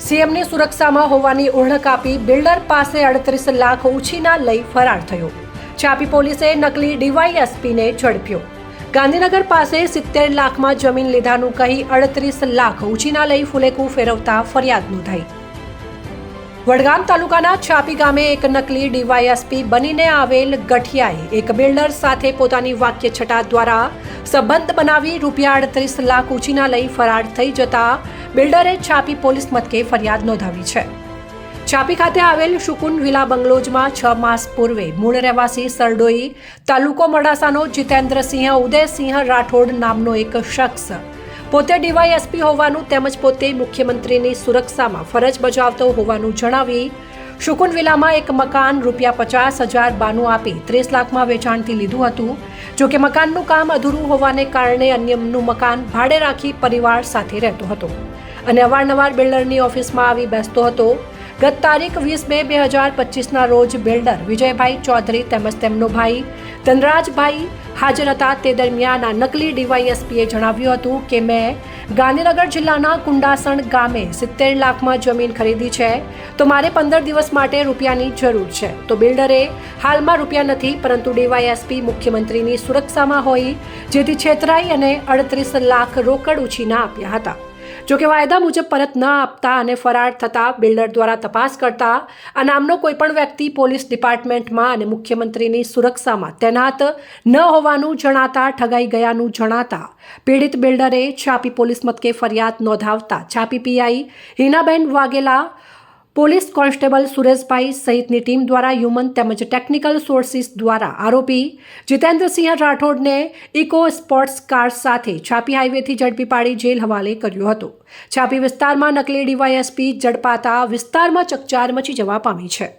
સીએમની સુરક્ષામાં હોવાની ઓળખ આપી બિલ્ડર પાસે 38 લાખ ઉછીના લઈ ફરાર થયો. છાપી પોલીસે નકલી ડીવાયએસપીને ઝડપ્યો. ગાંધીનગર પાસે 70 લાખમાં જમીન લીધાનું કહી 38 લાખ ઉછીના લઈ ફુલેકું ફેરવતા ફરિયાદ નોંધાઈ. વડગામ તાલુકાના છાપી ગામે એક નકલી ડીવાયએસપી બનીને આવેલ ગઠિયાએ એક બિલ્ડર સાથે પોતાની વાક્યછટા દ્વારા સંબંધ બનાવી ₹38 લાખ ઉછીના લઈ ફરાર થઈ જતા બિલ્ડરે છાપી પોલીસ મથકે ફરિયાદ નોંધાવી છે. છાપી ખાતે આવેલ શુકુન વિલા બંગલોઝમાં 6 માસ પૂર્વે મૂળ રહેવાસી સરડોઈ તાલુકો મોડાસાનો જીતેન્દ્રસિંહ ઉદયસિંહ રાઠોડ નામનો એક શખ્સ પોતે ડીવાયએસપી હોવાનું તેમજ પોતે મુખ્યમંત્રીની સુરક્ષામાં ફરજ બજાવતો હોવાનું જણાવી શુકુન વિલામાં એક મકાન ₹50,000 બાનું આપી 30 લાખમાં વેચાણથી લીધું હતું. જોકે મકાનનું કામ અધૂરું હોવાને કારણે અન્યનું મકાન ભાડે રાખી પરિવાર સાથે રહેતો હતો અને અવારનવાર બિલ્ડરની ઓફિસમાં આવી બેસતો હતો. ગત તારીખ 20 મે 2025ના રોજ બિલ્ડર વિજયભાઈ ચૌધરી તેમજ તેમનો ભાઈ ધનરાજભાઈ હાજર હતા. તે દરમિયાન આ નકલી ડીવાયએસપીએ જણાવ્યું હતું કે મેં ગાંધીનગર જિલ્લાના કુંડાસણ ગામે 70 લાખમાં જમીન ખરીદી છે, તો મારે 15 દિવસ માટે રૂપિયાની જરૂર છે. તો બિલ્ડરે હાલમાં રૂપિયા નથી, પરંતુ ડીવાયએસપી મુખ્યમંત્રીની સુરક્ષામાં હોય જેથી છેતરાઈ અને 38 લાખ રોકડ ઉછીના આપ્યા હતા. જોકે વાયદા મુજબ પરત ન આપતા અને ફરાર થતા બિલ્ડર દ્વારા તપાસ કરતા આ નામનો કોઈપણ વ્યક્તિ પોલીસ ડિપાર્ટમેન્ટમાં અને મુખ્યમંત્રીની સુરક્ષામાં તૈનાત ન હોવાનું જણાતા ઠગાઈ ગયાનું જણાતા પીડિત બિલ્ડરે છાપી પોલીસ મથકે ફરિયાદ નોંધાવતા છાપી પીઆઈ હિનાબેન વાઘેલા, પોલીસ કોન્સ્ટેબલ સુરેશભાઈ સહિતની ટીમ દ્વારા હ્યુમન તેમજ ટેકનિકલ સોર્સિસ દ્વારા આરોપી જીતેન્દ્રસિંહ રાઠોડને ઇકો સ્પોર્ટ્સ કાર સાથે છાપી હાઈવેથી ઝડપી પાડી જેલ હવાલે કર્યો હતો. છાપી વિસ્તારમાં નકલી ડીવાયએસપી ઝડપાતા વિસ્તારમાં ચકચાર મચી જવા પામી છે.